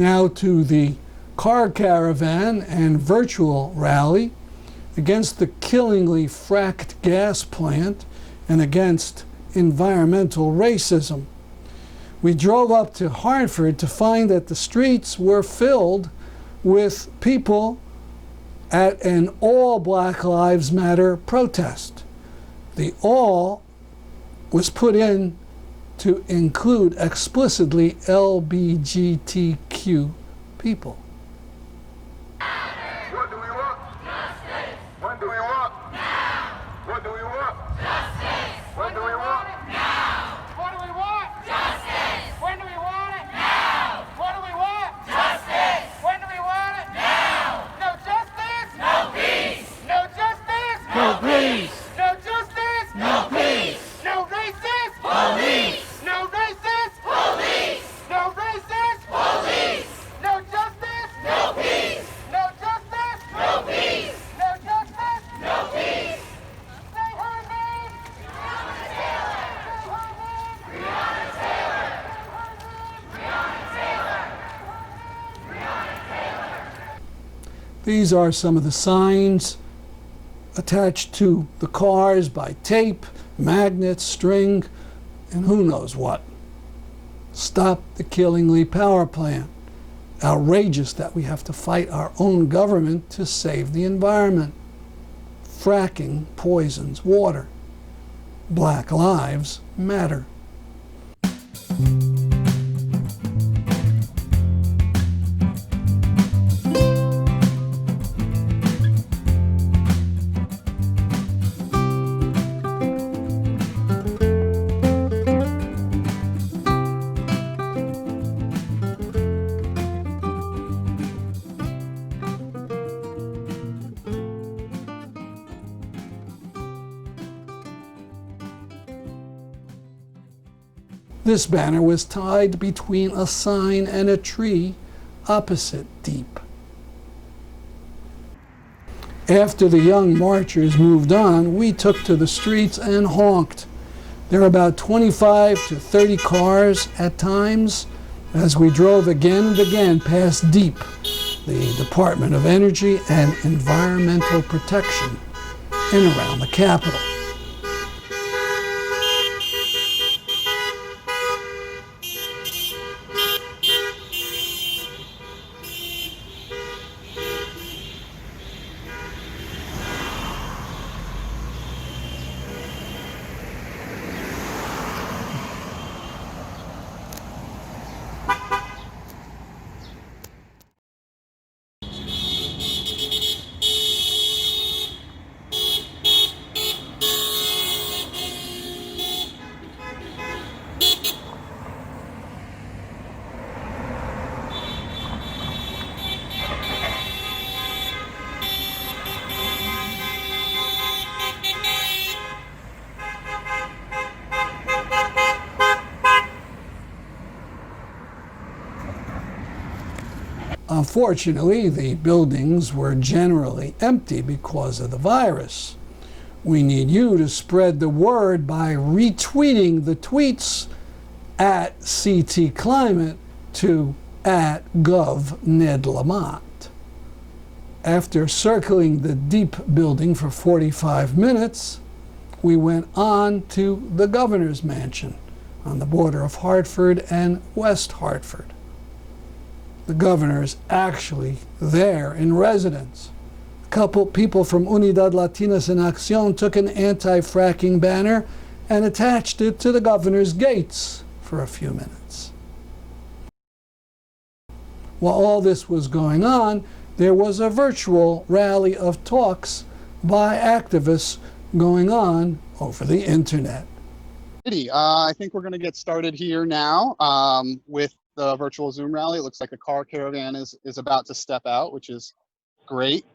Now to the car caravan and virtual rally against the killingly fracked gas plant and against environmental racism. We drove up to Hartford to find that the streets were filled with people at an all Black Lives Matter protest. The all was put in to include explicitly LGBTQ people. What do we want? Justice. What do we want? Now. What do we want? Justice. What do we want? Now. What do we want? Justice. When do we want it? Now. What do we want? Justice. When do we want it? Now. No justice? No peace. No justice? No peace. No justice? No peace. No racist? Police. No racist? Police. No racist? Police. No justice? No peace. No justice? No peace. No justice? No peace. Say her name! Breonna Taylor. Breonna Taylor. Breonna Taylor. Breonna Taylor. These are some of the signs attached to the cars by tape, magnets, string, and who knows what. Stop the Killingly power plant. Outrageous that we have to fight our own government to save the environment. Fracking poisons water. Black lives matter. This banner was tied between a sign and a tree opposite Deep. After the young marchers moved on, we took to the streets and honked. There were about 25 to 30 cars at times as we drove again and again past Deep, the Department of Energy and Environmental Protection, and around the Capitol. Unfortunately, the buildings were generally empty because of the virus. We need you to spread the word by retweeting the tweets at CT Climate to at Gov Ned Lamont. After circling the Deep building for 45 minutes, we went on to the governor's mansion on the border of Hartford and West Hartford. The governor is actually there in residence. A couple people from Unidad Latinas en Acción took an anti-fracking banner and attached it to the governor's gates for a few minutes. While all this was going on, there was a virtual rally of talks by activists going on over the internet. I think we're going to get started here now with the virtual Zoom rally. It looks like a car caravan is about to step out, which is great.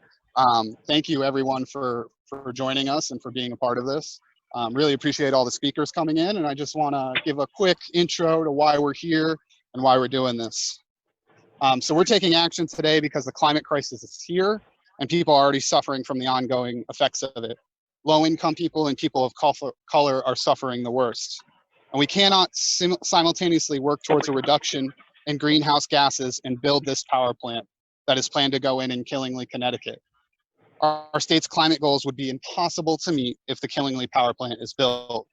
Thank you everyone for joining us and for being a part of this. Really appreciate all the speakers coming in, and I just want to give a quick intro to why we're here and why we're doing this. So we're taking action today because the climate crisis is here and people are already suffering from the ongoing effects of it. Low-income people and people of color are suffering the worst. And we cannot simultaneously work towards a reduction and greenhouse gases and build this power plant that is planned to go in Killingly, Connecticut. Our state's climate goals would be impossible to meet if the Killingly power plant is built.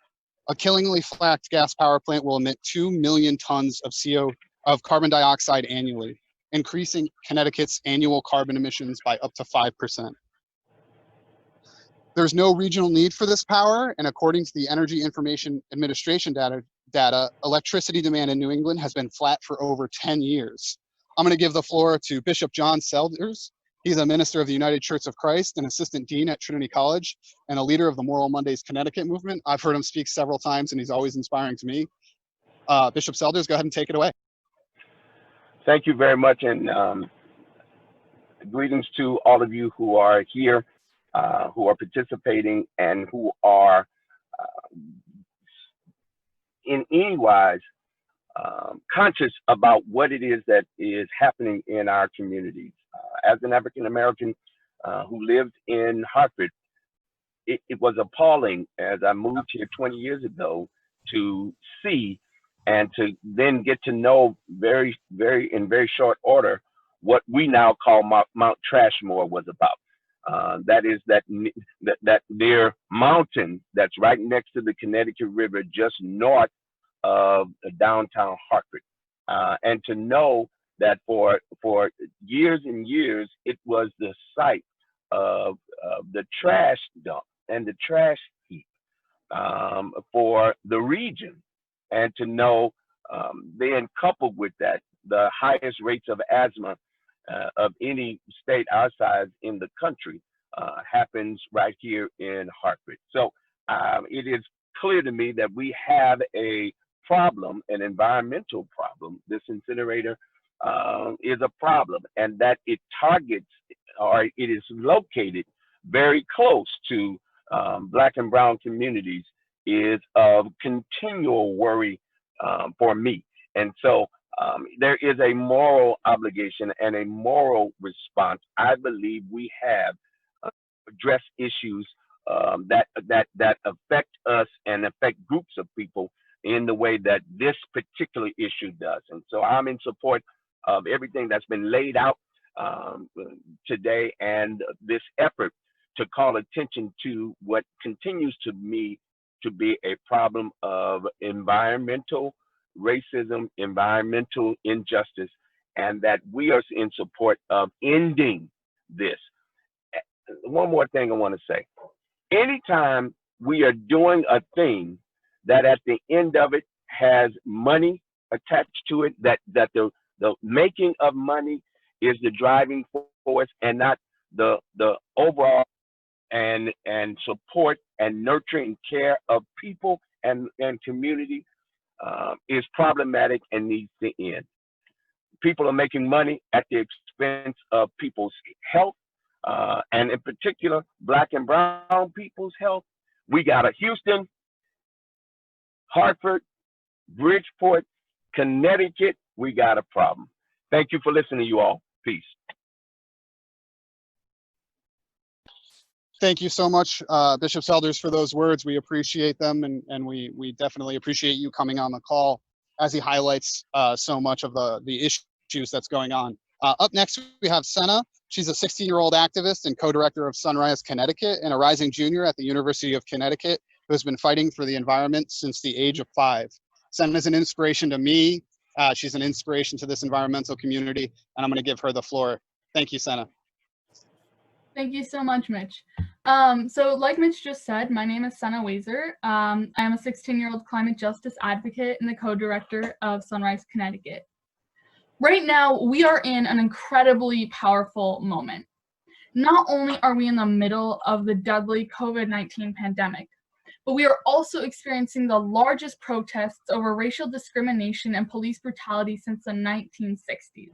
A Killingly flat gas power plant will emit 2 million tons of carbon dioxide annually, increasing Connecticut's annual carbon emissions by up to 5%. There's no regional need for this power, and according to the Energy Information Administration data, electricity demand in New England has been flat for over 10 years. I'm going to give the floor to Bishop John Selders. He's a minister of the United Church of Christ, an assistant dean at Trinity College, and a leader of the Moral Mondays Connecticut movement. I've heard him speak several times, and he's always inspiring to me. Bishop Selders, go ahead and take it away. Thank you very much, and greetings to all of you who are here, who are participating, and who are in any wise conscious about what it is that is happening in our communities. As an African American who lived in Hartford, it was appalling as I moved here 20 years ago to see and to then get to know in very short order what we now call Mount Trashmore was about. That is that near mountain that's right next to the Connecticut River, just north of downtown Hartford, and to know that for years and years it was the site of the trash dump and the trash heap for the region, and to know then coupled with that the highest rates of asthma of any state our size in the country happens right here in Hartford. So it is clear to me that we have a problem, an environmental problem. This incinerator is a problem, and that it targets, or it is located very close to Black and brown communities, is of continual worry for me. And so there is a moral obligation and a moral response. I believe we have addressed issues that affect us and affect groups of people in the way that this particular issue does. And so I'm in support of everything that's been laid out today, and this effort to call attention to what continues to me to be a problem of environmental racism, environmental injustice, and that we are in support of ending this. One more thing I want to say. Anytime we are doing a thing that at the end of it has money attached to it, that the making of money is the driving force and not the overall and support and nurturing care of people and community, is problematic and needs to end. People are making money at the expense of people's health, and in particular, Black and brown people's health. We got a Houston, Hartford, Bridgeport, Connecticut, we got a problem. Thank you for listening, you all. Peace. Thank you so much, Bishop Selders, for those words. We appreciate them, and we definitely appreciate you coming on the call as he highlights so much of the issues that's going on. Up next, we have Senna. She's a 16-year-old activist and co-director of Sunrise Connecticut, and a rising junior at the University of Connecticut who has been fighting for the environment since the age of 5. Senna is an inspiration to me. She's an inspiration to this environmental community, and I'm going to give her the floor. Thank you, Senna. Thank you so much, Mitch. So like Mitch just said, my name is Senna Wazer. I am a 16-year-old climate justice advocate and the co-director of Sunrise Connecticut. Right now, we are in an incredibly powerful moment. Not only are we in the middle of the deadly COVID-19 pandemic, but we are also experiencing the largest protests over racial discrimination and police brutality since the 1960s.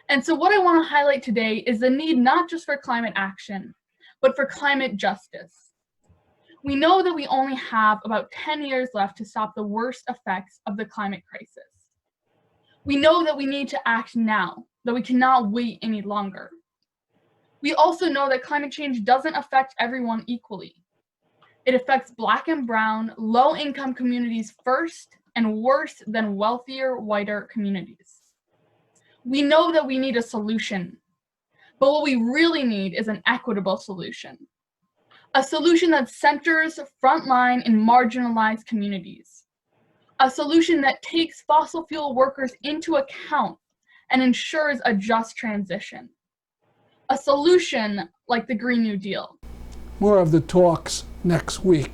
And so what I want to highlight today is the need not just for climate action, but for climate justice. We know that we only have about 10 years left to stop the worst effects of the climate crisis. We know that we need to act now, that we cannot wait any longer. We also know that climate change doesn't affect everyone equally. It affects Black and brown, low-income communities first and worse than wealthier, whiter communities. We know that we need a solution, but what we really need is an equitable solution. A solution that centers frontline and marginalized communities. A solution that takes fossil fuel workers into account and ensures a just transition. A solution like the Green New Deal. More of the talks next week.